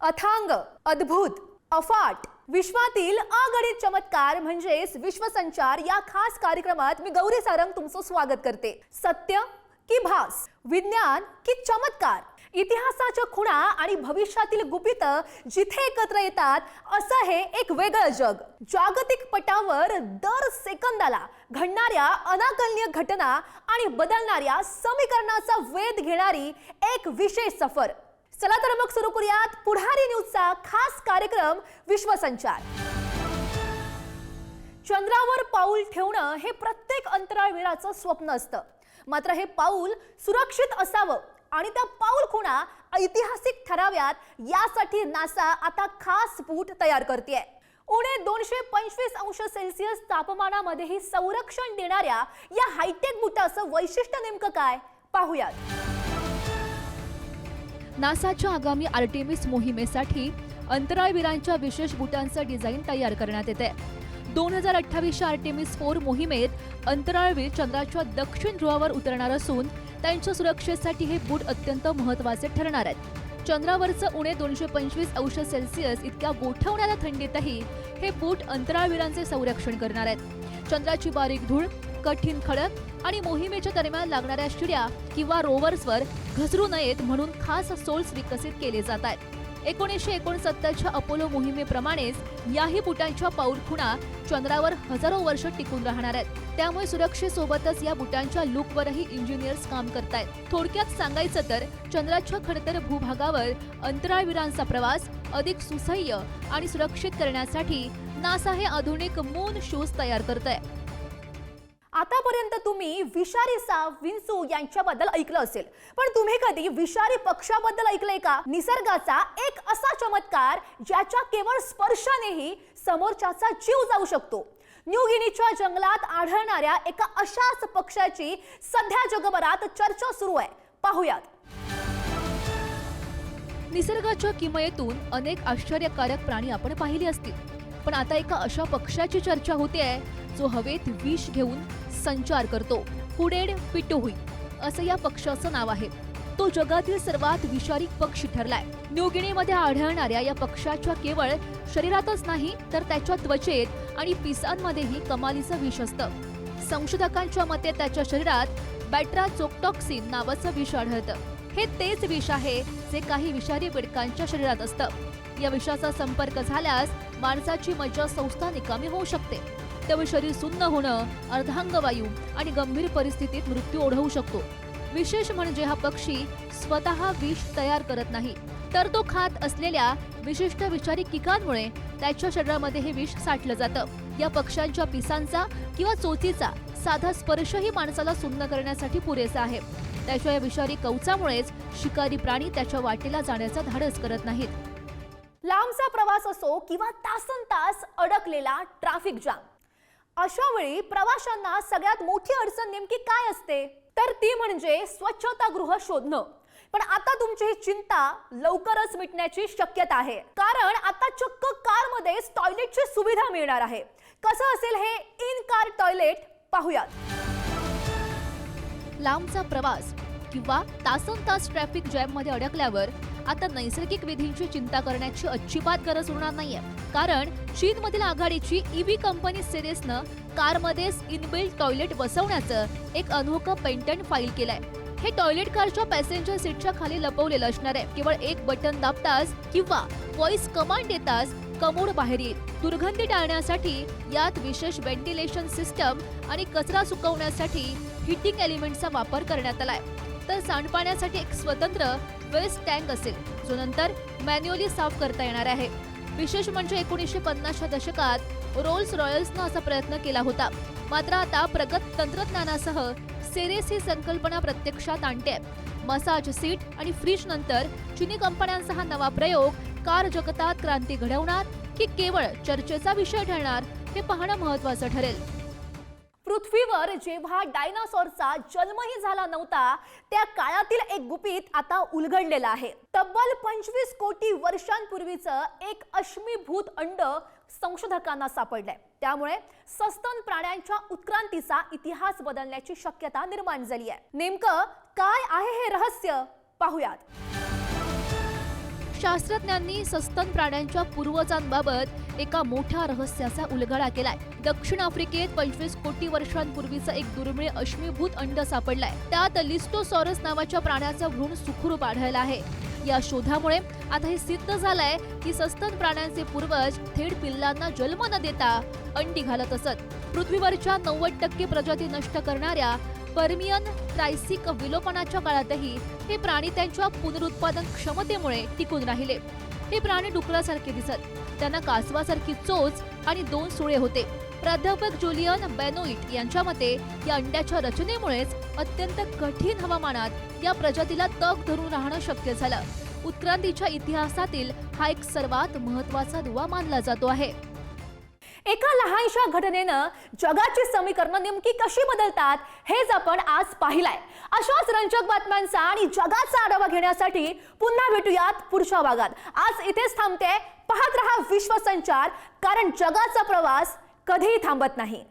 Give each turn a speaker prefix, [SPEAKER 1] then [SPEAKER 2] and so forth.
[SPEAKER 1] अथांग, अद्भुत, अफाट, विश्वातील अगणित चमत्कार म्हणजेच विश्वसंचार या खास कार्यक्रमात मी गौरी सारंग तुमचं स्वागत करते। सत्य की भास, विज्ञान की चमत्कार, इतिहासाच्या खुणा आणि भविष्यातील गुपित जिथे एकत्र येतात असं हे एक वेगळं जग। जागतिक पटावर दर सेकंदाला घडणाऱ्या अनाकलनीय घटना आणि बदलणाऱ्या समीकरणाचा वेध घेणारी एक विशेष सफर। चला तर मग सुरू करूयात पुढारी न्यूजचा खास कार्यक्रम विश्वसंचार। चंद्रावर पाऊल ठेवणं हे प्रत्येक अंतराळवीराचं स्वप्न असतं, मात्र हे पाऊल सुरक्षित असावं आणि त्या पाऊल खुणा ऐतिहासिक ठराव्यात यासाठी नासा आता खास बूट तयार करतेय। उणे 225 अंश सेल्सिअस तापमानामध्येही संरक्षण देणाऱ्या या हायटेक बूटाचं वैशिष्ट्य नेमकं काय पाहूयात। नासाच्या आगामी आर्टेमिस मोहिमेसाठी अंतराळवीरांच्या विशेष बूटांचं डिझाईन तयार करण्यात येते। 2028च्या आर्टेमिस 4 मोहिमेत अंतराळवीर चंद्राच्या दक्षिण ध्रुवावर उतरणार असून त्यांच्या सुरक्षेसाठी हे बूट अत्यंत महत्त्वाचे ठरणार आहेत। चंद्रावरचं उणे 225 अंश सेल्सिअस इतक्या गोठवणाऱ्या थंडीतही हे बूट अंतराळवीरांचे संरक्षण करणार आहेत। चंद्राची बारीक धूळ, कठीण खडक आणि मोहिमेच्या दरम्यान लागणाऱ्या शिड्या किंवा रोवर्सवर घसरू नयेत म्हणून खास सोल्स विकसित केले जात आहेत। 1969च्या अपोलो मोहिमेप्रमाणेच याही बुटांच्या पाऊलखुणा चंद्रावर हजारो वर्ष टिकून राहणार आहेत। त्यामुळे सुरक्षेसोबतच या बुटांच्या लूकवरही इंजिनियर्स काम करतायत। थोडक्यात सांगायचं तर चंद्राच्या खडतर भूभागावर अंतराळवीरांचा प्रवास अधिक सुसह्य आणि सुरक्षित करण्यासाठी नासा हे आधुनिक मून शूज तयार करतंय। आतापर्यंत तुम्ही विषारी साप, विंचू यांच्याबद्दल ऐकलं असेल, पण तुम्ही कधी विषारी पक्ष्याबद्दल ऐकलंय का? निसर्गाचा एक असा चमत्कार ज्याच्या केवळ स्पर्शानेही समोरच्याचा जीव जाऊ शकतो। न्यू गिनीच्या जंगलात आढळणाऱ्या एका अशाच पक्ष्याची सध्या जगभरात चर्चा सुरू आहे, पाहूयात। निसर्गाच्या किमयेतून अनेक आश्चर्यकारक प्राणी आपण पाहिले असतील, पण आता एका अशा पक्ष्याची चर्चा होतेय जो हवेत विष घेऊन संचार करतो। हुडेड पिटोहुई असं या पक्ष्याचं नाव आहे। तो जगातील सर्वात विषारी पक्षी ठरलाय। न्यू गिनीमध्ये आढळणाऱ्या या पक्ष्याच्या केवळ शरीरातच नाही तर त्याच्या त्वचेत आणि पिसांमध्येही कमालीचं विष असतं। संशोधकांच्या मते त्याच्या शरीरात बॅट्राचोक्टॉक्सिन नावाचं विष आढळतं। हे तेच विष आहे जे काही विषारी बेडकांच्या शरीरात असतं। या विषाचा संपर्क झाल्यास माणसाची मज्जासंस्था निकामी होऊ शकते। त्यामुळे शरीर सुन्न होणं, अर्धांगवायू आणि गंभीर परिस्थितीत मृत्यू ओढवू शकतो। विशेष म्हणजे हा पक्षी स्वतः विष तयार करत नाही, तर तो खात असलेल्या विशिष्ट विषारी किकांमुळे त्याच्या शरीरामध्ये हे विष साठलं जातं। या पक्ष्यांच्या पिसांचा किंवा चोचीचा साधा स्पर्शही माणसाला सुन्न करण्यासाठी पुरेसा आहे। त्याच्या या विषारी कवचामुळेच शिकारी प्राणी त्याच्या वाटेला जाण्याचा धाडस करत नाहीत। लांबचा प्रवास असो किंवा तासनतास अडकलेला ट्रॅफिक जाम, अशा वेळी प्रवाशांना सगळ्यात मोठी अडचण नेमकी काय असते? तर ती म्हणजे स्वच्छतागृह शोधणं। पण आता तुमची ही चिंता लवकरच मिटण्याची शक्यता आहे, कारण आता चक्क कारमध्येच टॉयलेटची सुविधा मिळणार आहे। कसं असेल हे इन कार टॉयलेट, पाहूयात। लांबचा प्रवास किंवा तासनतास ट्रॅफिक जॅम मध्ये अडकल्यावर आता नैसर्गिक विधींची चिंता करण्याची अजिबात गरज उरणार नाहीये, कारण चीनमधील आघाडीची ईव्ही कंपनी सिरीसनं कारमध्येच इनबिल्ट टॉयलेट बसवण्याचं एक अनोखं पेटंट फाईल केलंय। हे टॉयलेट कारच्या पॅसेंजर सीटच्या खाली लपवलेलं असणार आहे। केवळ एक बटन दाबताच किंवा व्हॉइस कमांड देताच कमोड बाहेर येईल। दुर्गंधी टाळण्यासाठी यात विशेष व्हेंटिलेशन सिस्टम आणि कचरा सुकवण्यासाठी हीटिंग एलिमेंटचा वापर करण्यात आलाय। तर सांडपाण्यासाठी एक स्वतंत्र वेस्ट टँक असेल, जो नंतर मॅन्युअली साफ करता येणार आहे। विशेष म्हणजे 1950च्या दशकात रोल्स रॉयल्सनं असा प्रयत्न केला होता, मात्र आता प्रगत तंत्रज्ञानासह सेरेस ही संकल्पना प्रत्यक्षात आणते। मसाज सीट आणि फ्रीज नंतर चीनी कंपन्यांचा हा नवा प्रयोग कार जगतात क्रांती घडवणार की केवळ चर्चेचा विषय ठरणार हे पाहणं महत्त्वाचं ठरेल। पृथ्वीवर जेव्हा डायनासॉरचा जन्मही झाला नव्हता, त्या काळातील एक गुपित आता उलगडलेलं आहे। तब्बल 25 कोटी वर्षांपूर्वीचं एक अश्मीभूत अंड संशोधकांना सापडलंय। त्यामुळे सस्तन प्राण्यांच्या उत्क्रांतीचा इतिहास बदलण्याची शक्यता निर्माण झाली आहे। नेमकं काय आहे हे रहस्य, पाहूयात। शास्त्रज्ञांनी सस्तन प्राण्यांच्या पूर्वजांबाबत एका मोठ्या रहस्याचा उलगडा केलाय. दक्षिण आफ्रिकेत 25 कोटी वर्षांपूर्वीचं एक दुर्मिळ अश्मीभूत अंड सापडलंय. त्यात लिस्टोसॉरस नावाच्या प्राण्याचं भ्रूण सुखरूप आढळलं आहे. या शोधामुळे आता हे सिद्ध झालंय की सस्तन प्राण्यांचे पूर्वज थेट पिल्लांना जन्म न देता अंडी घालत असत. पृथ्वीवरच्या 90% प्रजाती नष्ट करणाऱ्या पर्मियन ट्रायसिक विलोपनाच्या काळातही हे प्राणी त्यांच्या पुनरुत्पादन क्षमतेमुळे टिकून राहिले. हे प्राणी डुकरासारखे दिसत. त्यांना कासवासारखी चोच आणि 2 सुळे होते. प्राध्यापक जुलियन बेनोइट यांच्या मते या अंड्याच्या रचनेमुळेच अत्यंत कठीण हवामानात या प्रजातीला तग धरून राहणं शक्य झालं. उत्क्रांतीच्या इतिहासातील हा एक सर्वात महत्त्वाचा दुवा मानला जातो आहे.
[SPEAKER 2] एका लहानशा घटनेनं जगाची समीकरणं नेमकी कशी बदलतात हेच आपण आज पाहिलंय. अशाच रंजक बातम्यांचा आणि जगाचा आढावा घेण्यासाठी पुन्हा भेटूयात पुढच्या भागात. आज इथेच थांबते. पाहत रहा विश्वसंचार, कारण जगाचा प्रवास कधीही थांबत नाही.